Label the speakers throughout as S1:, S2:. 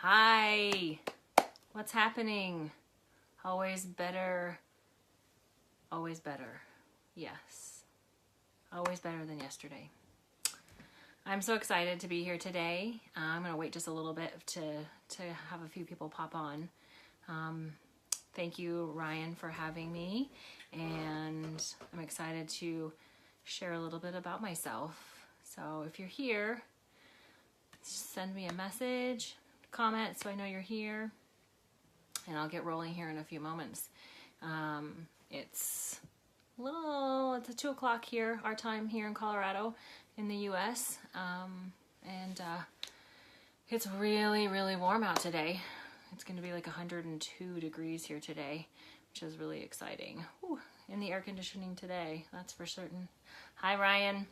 S1: Hi, what's happening? Always better, always better. Yes, always better than yesterday. I'm so excited to be here today. I'm gonna wait just a little bit to have a few people pop on. Thank you, Ryan, for having me, and I'm excited to share a little bit about myself. So if you're here, send me a message, comment so I know you're here, and I'll get rolling here in a few moments. It's 2 o'clock here, our time here in Colorado in the US, and it's really, really warm out today. It's going to be like 102 degrees here today, which is really exciting. Whew, in the air conditioning today, that's for certain. Hi, Ryan.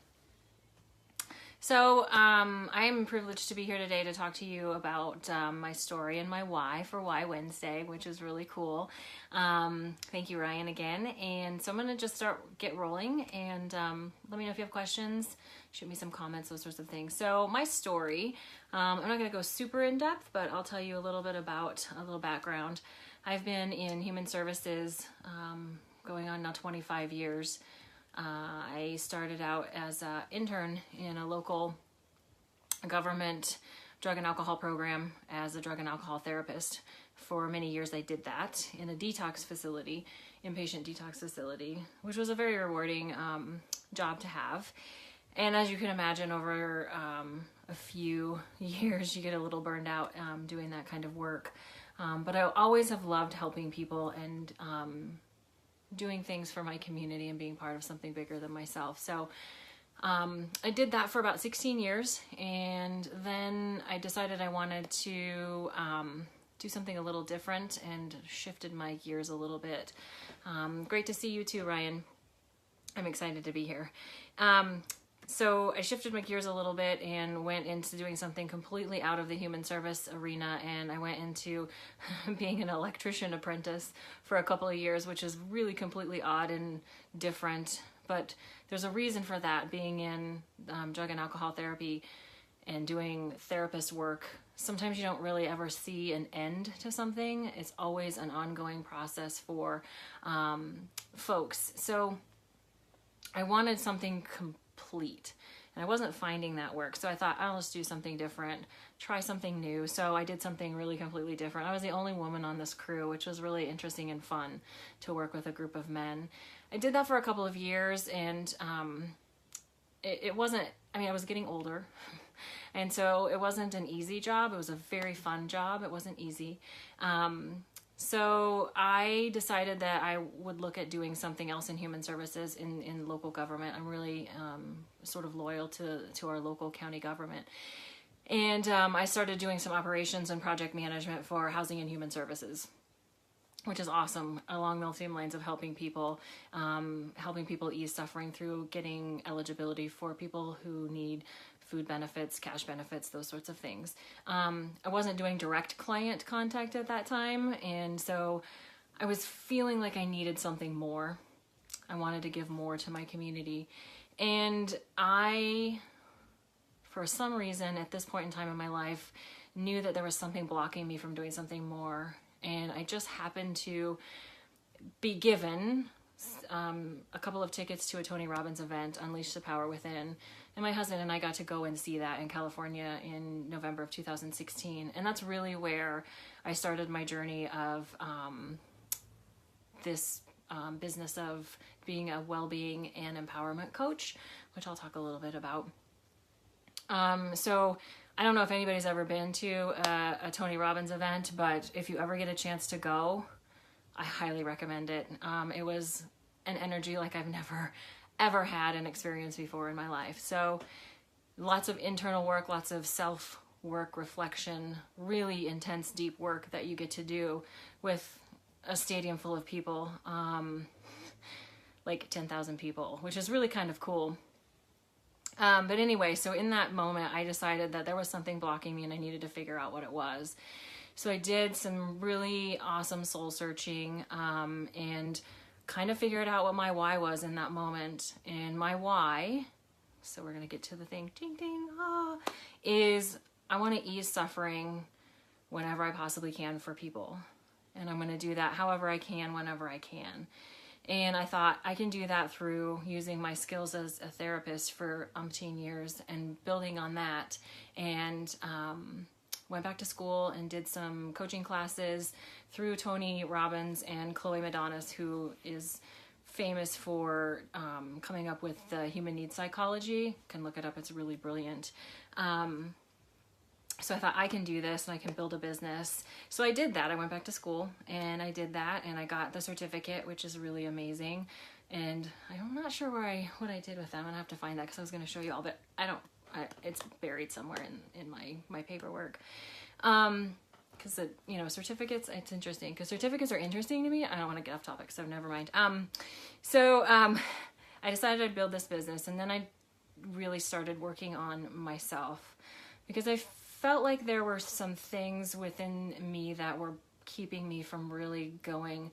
S1: So I'm privileged to be here today to talk to you about my story and my why for Why Wednesday, which is really cool. Thank you, Ryan, again. And so I'm going to just get rolling, and let me know if you have questions. Shoot me some comments, those sorts of things. So my story, I'm not going to go super in depth, but I'll tell you a little bit about a little background. I've been in human services going on now 25 years. I started out as an intern in a local government drug and alcohol program as a drug and alcohol therapist. For many years I did that in a detox facility, inpatient detox facility, which was a very rewarding job to have. And as you can imagine, over a few years you get a little burned out doing that kind of work. But I always have loved helping people and doing things for my community and being part of something bigger than myself. So I did that for about 16 years, and then I decided I wanted to do something a little different and shifted my gears a little bit. Great to see you too, Ryan. I'm excited to be here. So I shifted my gears a little bit and went into doing something completely out of the human service arena, and I went into being an electrician apprentice for a couple of years, which is really completely odd and different, but there's a reason for that. Being in drug and alcohol therapy and doing therapist work, sometimes you don't really ever see an end to something. It's always an ongoing process for folks. So I wanted something complete, and I wasn't finding that work. So I thought, I'll just do something different, try something new. So I did something really completely different. I was the only woman on this crew, which was really interesting and fun to work with a group of men. I did that for a couple of years, and it wasn't, I was getting older, and so it wasn't an easy job. It was a very fun job. It wasn't easy. So I decided that I would look at doing something else in human services in local government. I'm really sort of loyal to our local county government. And I started doing some operations and project management for housing and human services, which is awesome, along the same lines of helping people ease suffering through getting eligibility for people who need food benefits, cash benefits, those sorts of things. I wasn't doing direct client contact at that time, and so I was feeling like I needed something more. I wanted to give more to my community, and I, for some reason, at this point in time in my life, knew that there was something blocking me from doing something more, and I just happened to be given a couple of tickets to a Tony Robbins event, Unleash the Power Within, and my husband and I got to go and see that in California in November of 2016, and that's really where I started my journey of this business of being a well-being and empowerment coach, which I'll talk a little bit about. So I don't know if anybody's ever been to a Tony Robbins event, but if you ever get a chance to go, I highly recommend it. It was an energy like I've never, ever had an experience before in my life. So lots of internal work, lots of self-work, reflection, really intense, deep work that you get to do with a stadium full of people, like 10,000 people, which is really kind of cool. But anyway, so in that moment, I decided that there was something blocking me and I needed to figure out what it was. So I did some really awesome soul searching and kind of figured out what my why was in that moment. And my why, so we're going to get to the thing, ding, ding, is I want to ease suffering whenever I possibly can for people. And I'm going to do that however I can, whenever I can. And I thought I can do that through using my skills as a therapist for umpteen years and building on that. And went back to school and did some coaching classes through Tony Robbins and Chloe Madonis, who is famous for coming up with the human needs psychology. You can look it up, it's really brilliant. So I thought I can do this and I can build a business. So I did that. I went back to school and I did that and I got the certificate, which is really amazing. And I'm not sure what I did with them. I'm gonna have to find that because I was gonna show you all, but it's buried somewhere in my paperwork. Because certificates, it's interesting because certificates are interesting to me. I don't want to get off topic, so never mind. So I decided I'd build this business, and then I really started working on myself because I felt like there were some things within me that were keeping me from really going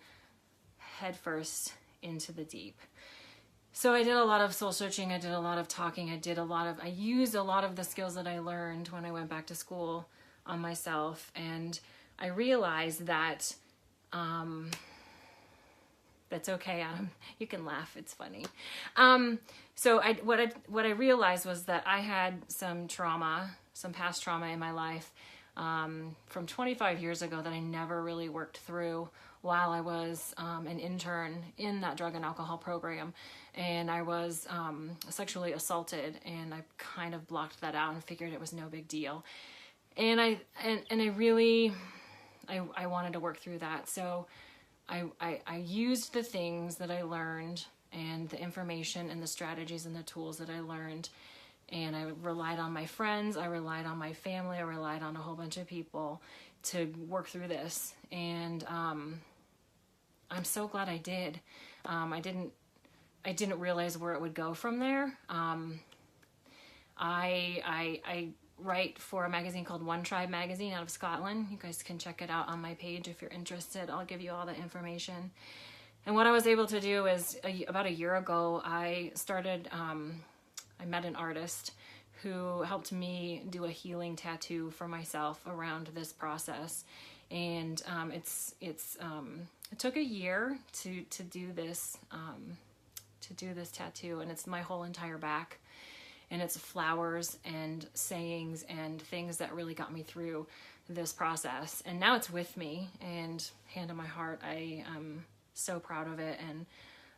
S1: headfirst into the deep. So I did a lot of soul searching, I did a lot of talking, I used a lot of the skills that I learned when I went back to school on myself, and I realized that that's okay, Adam. You can laugh, it's funny. So what I realized was that I had some trauma, some past trauma in my life from 25 years ago that I never really worked through while I was an intern in that drug and alcohol program. And I was sexually assaulted, and I kind of blocked that out and figured it was no big deal. And I really wanted to work through that. So I used the things that I learned and the information and the strategies and the tools that I learned. And I relied on my friends, I relied on my family, I relied on a whole bunch of people to work through this. And I'm so glad I did. I didn't realize where it would go from there. I write for a magazine called One Tribe Magazine out of Scotland. You guys can check it out on my page if you're interested. I'll give you all the information. And what I was able to do is about a year ago, I met an artist who helped me do a healing tattoo for myself around this process. And it took a year to do this tattoo, and it's my whole entire back. And it's flowers and sayings and things that really got me through this process. And now it's with me, and hand on my heart, I am so proud of it and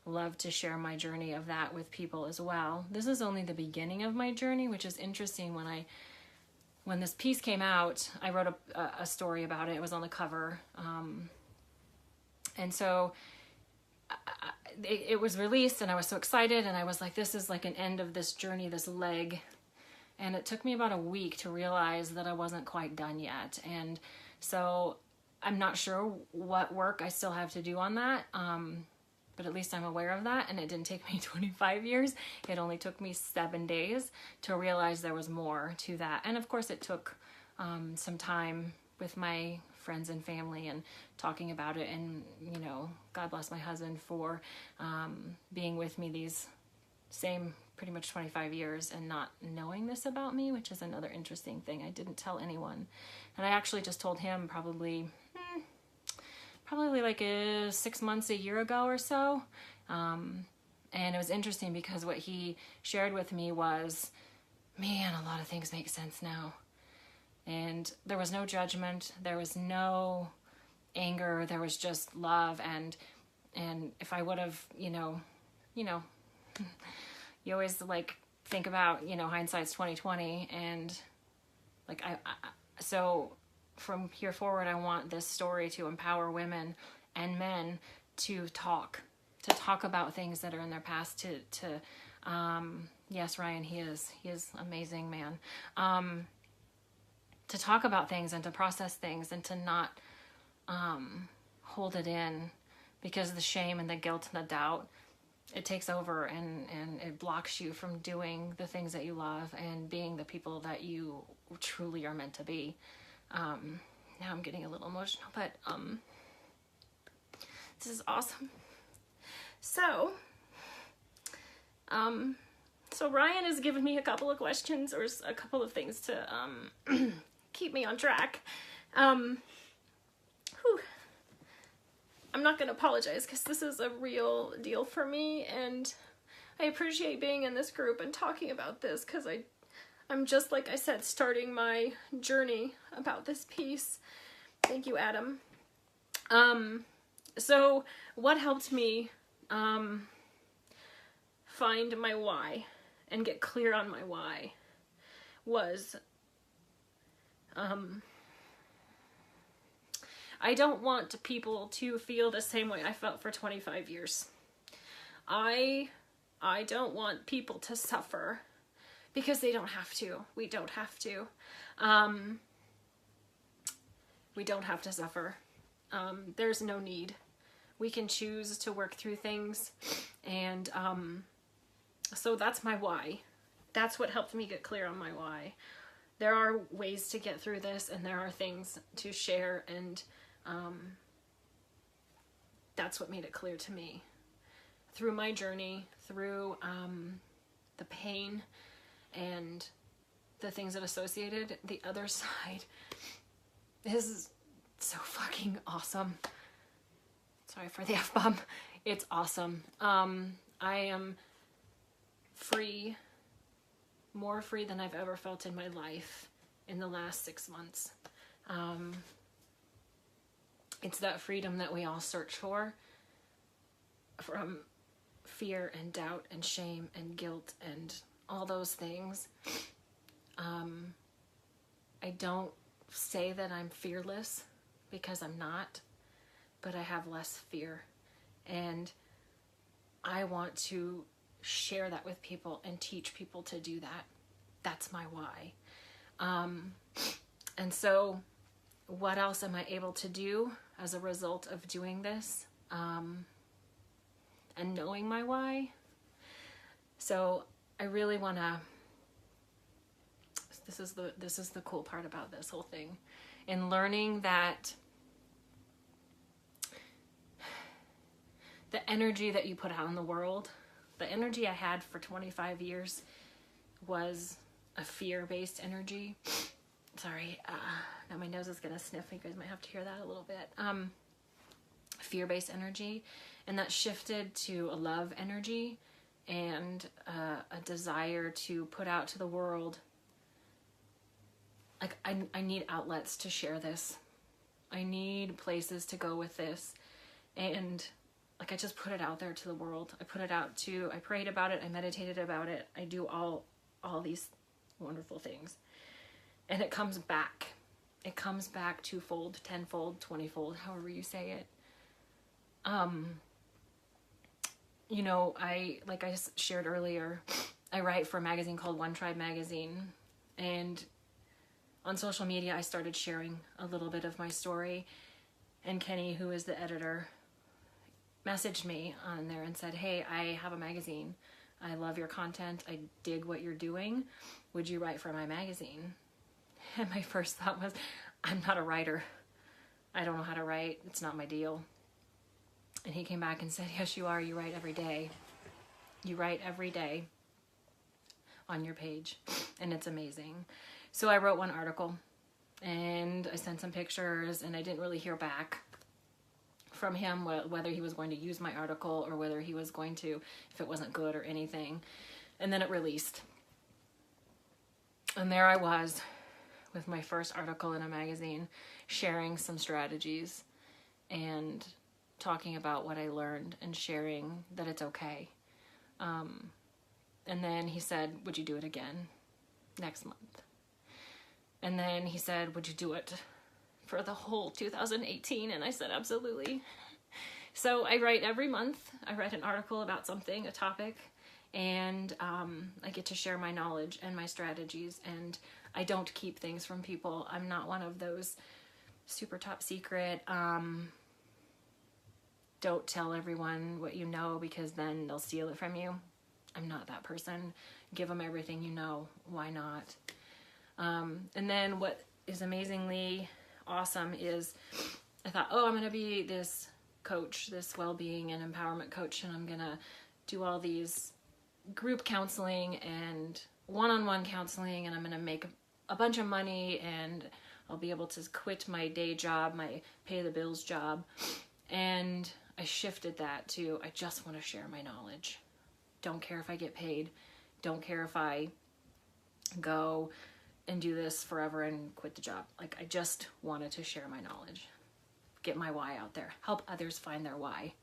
S1: love to share my journey of that with people as well. This is only the beginning of my journey, which is interesting. When this piece came out, I wrote a story about it. It was on the cover. And so it was released, and I was so excited, and I was like, this is like an end of this journey, this leg. And it took me about a week to realize that I wasn't quite done yet. And so I'm not sure what work I still have to do on that, but at least I'm aware of that. And it didn't take me 25 years. It only took me 7 days to realize there was more to that. And of course it took some time with my friends and family and talking about it, and God bless my husband for being with me these same pretty much 25 years and not knowing this about me, which is another interesting thing. I didn't tell anyone, and I actually just told him probably like 6 months, a year ago or so. And it was interesting because what he shared with me was, man, a lot of things make sense now. And there was no judgment, there was no anger, there was just love. And if I would have, you always like think about, hindsight's 20/20, and like so from here forward, I want this story to empower women and men to talk about things that are in their past, yes, Ryan, he is amazing, man. To talk about things and to process things and to not hold it in, because the shame and the guilt and the doubt, it takes over and it blocks you from doing the things that you love and being the people that you truly are meant to be. Now I'm getting a little emotional, but this is awesome. So Ryan has given me a couple of questions or a couple of things to keep me on track.
S2: Whew. I'm not going to apologize because this is a real deal for me, and I appreciate being in this group and talking about this because I'm just, like I said, starting my journey about this piece. Thank you, Adam. So what helped me find my why and get clear on my why was I don't want people to feel the same way I felt for 25 years. I don't want people to suffer because they don't have to. We don't have to. We don't have to suffer. There's no need. We can choose to work through things. And so that's my why. That's what helped me get clear on my why. There are ways to get through this, and there are things to share, and that's what made it clear to me. Through my journey, through the pain and the things that associated, the other side is so fucking awesome. Sorry for the F-bomb. It's awesome. I am free, more free than I've ever felt in my life in the last 6 months. It's that freedom that we all search for, from fear and doubt and shame and guilt and all those things. I don't say that I'm fearless because I'm not, but I have less fear, and I want to share that with people and teach people to do that. That's my why. And so what else am I able to do as a result of doing this and knowing my why? So I really want to, this is the cool part about this whole thing, in learning that the energy that you put out in the world, the energy I had for 25 years was a fear-based energy. Sorry, now my nose is gonna sniff. You guys might have to hear that a little bit. Fear-based energy, and that shifted to a love energy and a desire to put out to the world. Like, I need outlets to share this. I need places to go with this. And like, I just put it out there to the world. I put it out to, I prayed about it, I meditated about it, I do all these wonderful things. And it comes back. It comes back twofold, tenfold, 20-fold, however you say it. You know, like I shared earlier, I write for a magazine called One Tribe Magazine, and on social media I started sharing a little bit of my story, and Kenny, who is the editor, messaged me on there and said, hey, I have a magazine. I love your content. I dig what you're doing. Would you write for my magazine? And my first thought was, I'm not a writer. I don't know how to write. It's not my deal. And he came back and said, yes, you are. You write every day. You write every day on your page, and it's amazing. So I wrote one article, and I sent some pictures, and I didn't really hear back from him whether he was going to use my article or whether he was going to, if it wasn't good or anything. And then it released. And there I was with my first article in a magazine, sharing some strategies and talking about what I learned and sharing that it's okay. And then he said, would you do it again next month? And then he said, would you do it for the whole 2018? And I said, absolutely. So I write every month. I write an article about something, a topic, and I get to share my knowledge and my strategies, and I don't keep things from people. I'm not one of those super top secret, don't tell everyone what you know because then they'll steal it from you. I'm not that person. Give them everything you know. Why not? And then what is amazingly awesome is I thought, oh, I'm going to be this coach, this well-being and empowerment coach, and I'm going to do all these group counseling and one-on-one counseling, and I'm going to make a bunch of money, and I'll be able to quit my day job, my pay the bills job. And I shifted that to, I just want to share my knowledge. Don't care if I get paid. Don't care if I go and do this forever and quit the job. Like, I just wanted to share my knowledge, get my why out there, help others find their why,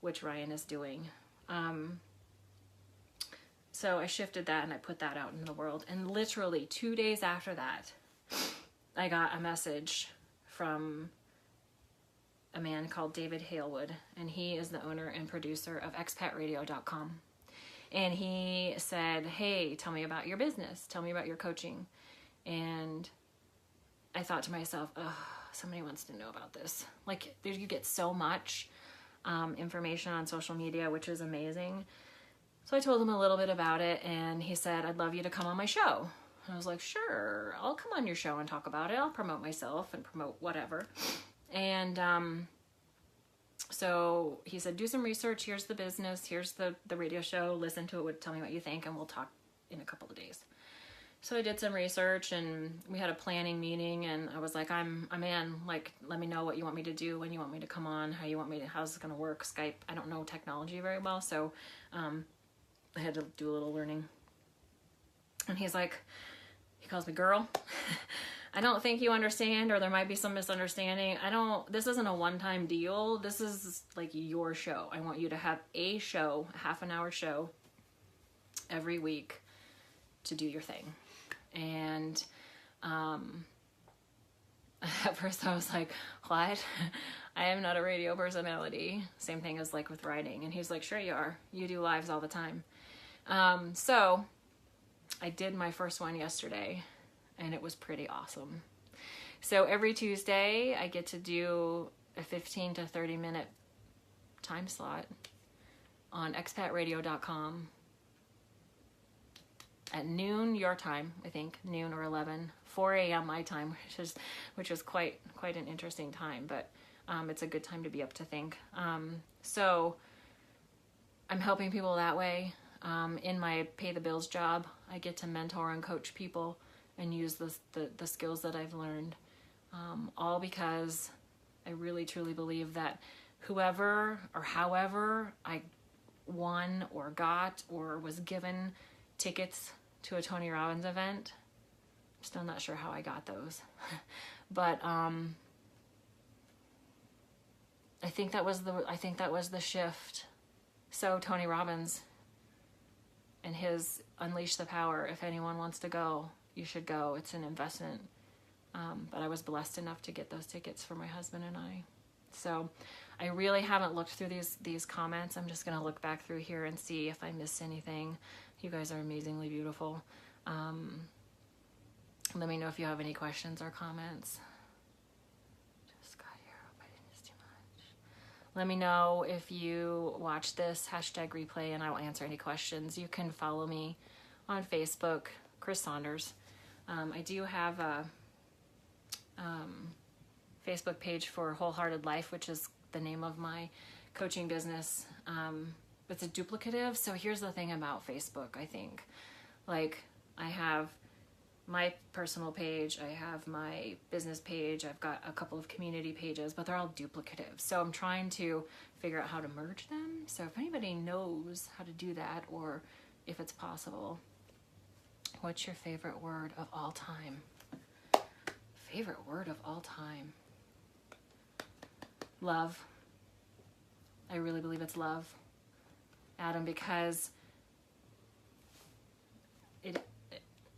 S2: which Ryan is doing. So I shifted that and I put that out in the world. And literally 2 days after that, I got a message from a man called David Halewood, and he is the owner and producer of expatradio.com. And he said, hey, tell me about your business. Tell me about your coaching. And I thought to myself, oh, somebody wants to know about this. Like, you get so much information on social media, which is amazing. So I told him a little bit about it, and he said, I'd love you to come on my show. I was like, sure, I'll come on your show and talk about it. I'll promote myself and promote whatever. And so he said, do some research. Here's the business. Here's the radio show. Listen to it. Tell me what you think, and we'll talk in a couple of days. So I did some research, and we had a planning meeting, and I was like, I'm in. Like, let me know what you want me to do, when you want me to come on, how's it going to work, Skype. I don't know technology very well, so I had to do a little learning. And he calls me girl. I don't think you understand, or there might be some misunderstanding. This isn't a one-time deal. This is like your show. I want you to have a show, a half-an-hour show every week to do your thing. And at first I was like, what? I am not a radio personality. Same thing as like with writing. And he's like, sure you are. You do lives all the time. So I did my first one yesterday, and it was pretty awesome. So every Tuesday I get to do a 15 to 30 minute time slot on expatradio.com at noon your time, I think, noon or 11, 4 a.m. my time, which is quite an interesting time, but it's a good time to be up to think. So I'm helping people that way. In my pay the bills job, I get to mentor and coach people and use the skills that I've learned, all because I really truly believe that whoever or however I won or got or was given tickets to a Tony Robbins event, I'm still not sure how I got those, but I think that was the shift. So Tony Robbins and his Unleash the Power, if anyone wants to go, you should go. It's an investment. But I was blessed enough to get those tickets for my husband and I. So I really haven't looked through these comments. I'm just going to look back through here and see if I missed anything. You guys are amazingly beautiful. Let me know if you have any questions or comments. Just got here. Hope I didn't miss too much. Let me know if you watch this #replay, and I will answer any questions. You can follow me on Facebook, Chris Saunders. I do have a Facebook page for Wholehearted Life, which is the name of my coaching business. It's a duplicative. So here's the thing about Facebook, I think. Like, I have my personal page, I have my business page, I've got a couple of community pages, but they're all duplicative. So I'm trying to figure out how to merge them. So if anybody knows how to do that, or if it's possible, what's your favorite word of all time? Favorite word of all time? Love. I really believe it's love, Adam, because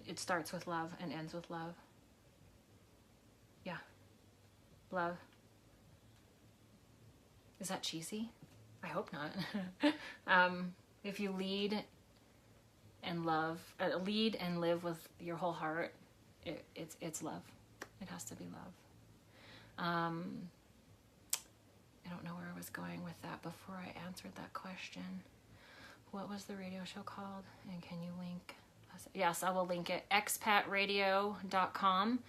S2: it starts with love and ends with love. Yeah. Love. Is that cheesy? I hope not. If you lead and live with your whole heart, it's love. It has to be love. I don't know where I was going with that before I answered that question. What was the radio show called? And can you link? Yes, I will link it. expatradio.com,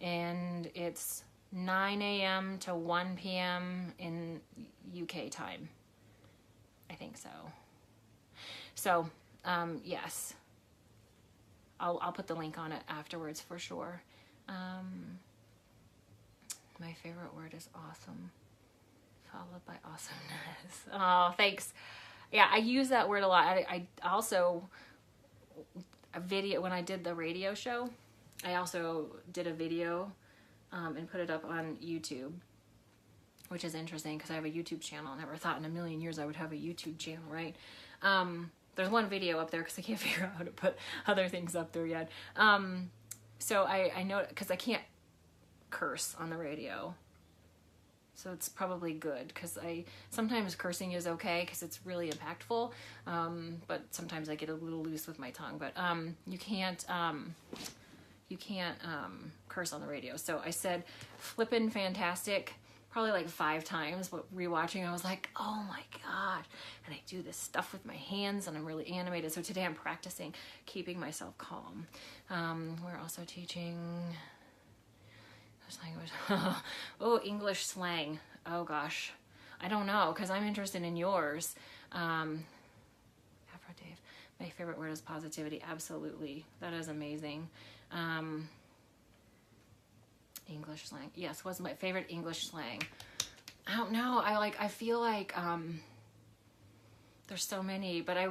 S2: and it's 9 a.m. to 1 p.m. in UK time. I think so. So, yes. I'll put the link on it afterwards for sure.
S1: my favorite word is awesome, followed by awesomeness. Oh, thanks. Yeah, I use that word a lot. I also, a video, when I did the radio show, I also did a video and put it up on YouTube, which is interesting because I have a YouTube channel. I never thought in a million years I would have a YouTube channel, right? There's one video up there because I can't figure out how to put other things up there yet. So I know, because I can't curse on the radio. So it's probably good, because sometimes cursing is okay because it's really impactful. But sometimes I get a little loose with my tongue. But you can't curse on the radio. So I said flippin' fantastic probably like 5 times, but rewatching I was like, oh my God. And I do this stuff with my hands and I'm really animated. So today I'm practicing keeping myself calm. We're also teaching language. Oh, English slang. Oh gosh. I don't know, because I'm interested in yours. Afro Dave. My favorite word is positivity. Absolutely. That is amazing. English slang. Yes, what's my favorite English slang? I don't know. I feel like there's so many, but I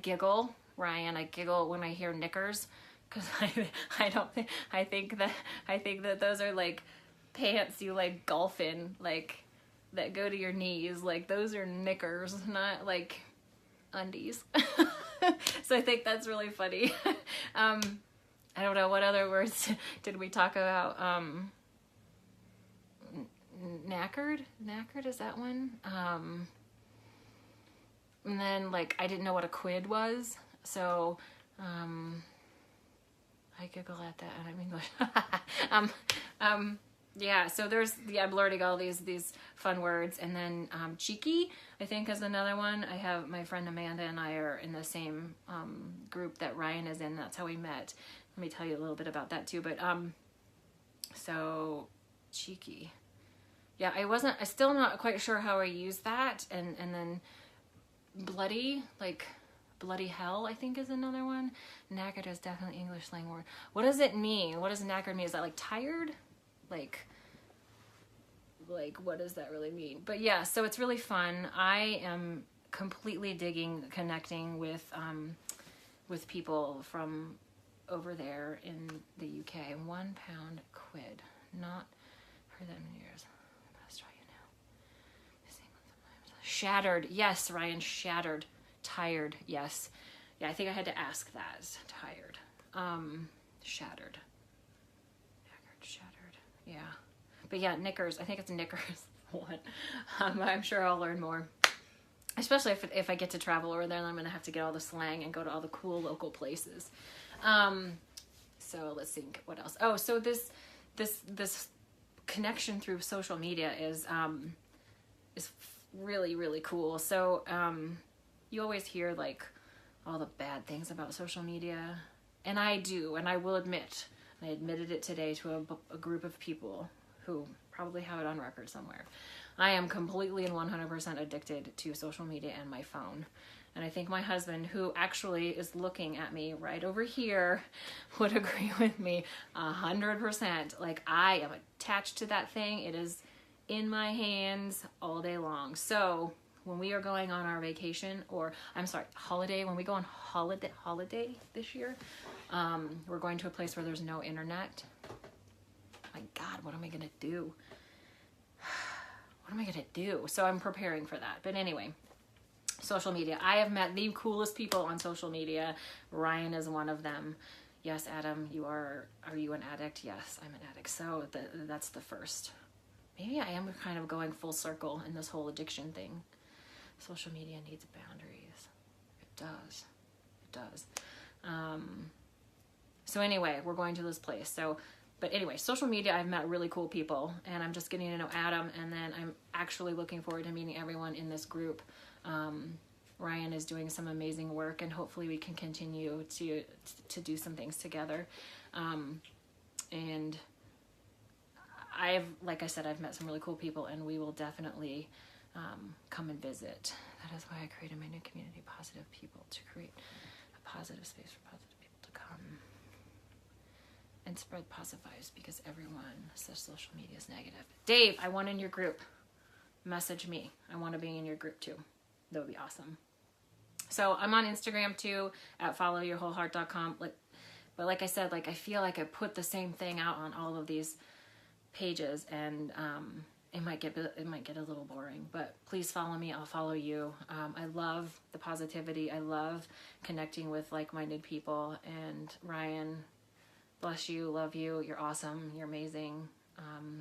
S1: giggle, Ryan. I giggle when I hear knickers, because I think that those are like pants you like golf in, like that go to your knees. Like those are knickers, not like undies. So I think that's really funny. I don't know, what other words did we talk about? Knackered? Knackered, is that one? And then, like, I didn't know what a quid was, so, I giggle at that, and I'm English. Yeah, so I'm learning all these fun words, and then, cheeky, I think, is another one. I have my friend Amanda and I are in the same, group that Ryan is in. That's how we met. Let me tell you a little bit about that too, but, so, cheeky. Yeah, I still not quite sure how I use that, and then bloody, like, bloody hell, I think is another one. Knackered is definitely English slang word. What does it mean? What does knackered mean? Is that like tired? Like, what does that really mean? But yeah, so it's really fun. I am completely digging connecting with people from over there in the UK. 1 pound quid. Not heard that in years. Best try you now. Shattered. Yes, Ryan, shattered. Tired. Yes. Yeah, I think I had to ask that. Tired. Shattered. Shattered. Yeah. But yeah, knickers. I think it's knickers. One. I'm sure I'll learn more. Especially if I get to travel over there, then I'm going to have to get all the slang and go to all the cool local places. So let's think, what else? Oh, so this connection through social media is really, really cool. So, you always hear like all the bad things about social media, and I do, and I will admit, I admitted it today to a group of people who probably have it on record somewhere. I am completely and 100% addicted to social media and my phone. And I think my husband, who actually is looking at me right over here, would agree with me 100%. Like, I am attached to that thing. It is in my hands all day long. So when we are going on our vacation, holiday, when we go on holiday this year, we're going to a place where there's no internet. My God, what am I going to do? What am I going to do? So I'm preparing for that. But anyway, social media. I have met the coolest people on social media. Ryan is one of them. Yes, Adam, are you an addict? Yes, I'm an addict. So that's the first. Maybe I am kind of going full circle in this whole addiction thing. Social media needs boundaries. It does. It does. So anyway, we're going to this place. But anyway, social media, I've met really cool people, and I'm just getting to know Adam, and then I'm actually looking forward to meeting everyone in this group. Ryan is doing some amazing work, and hopefully we can continue to do some things together. And like I said, I've met some really cool people, and we will definitely come and visit. That is why I created my new community, Positive People, to create a positive space for positive people to come.
S2: and spread positive vibes because everyone says social media is negative. Dave, I want in your group. Message me. I want to be in your group too. That would be awesome. So I'm on Instagram too at followyourwholeheart.com. But like I said, like I feel like I put the same thing out on all of these pages, and it might get a little boring. But please follow me. I'll follow you. I love the positivity. I love connecting with like-minded people. And Ryan, bless you, love you. You're awesome. You're amazing.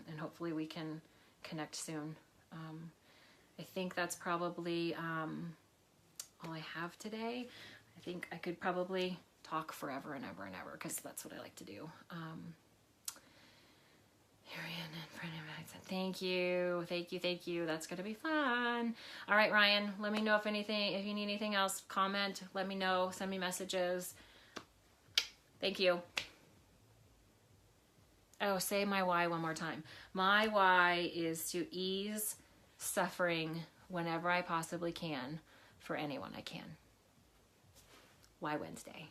S2: And hopefully we can connect soon. I think that's probably all I have today. I think I could probably talk forever and ever and ever because that's what I like to do. Thank you. That's going to be fun. All right, Ryan, let me know if you need anything else, comment, let me know, send me messages. Thank you. Oh, say my why one more time. My why is to ease suffering whenever I possibly can for anyone I can. Why Wednesday?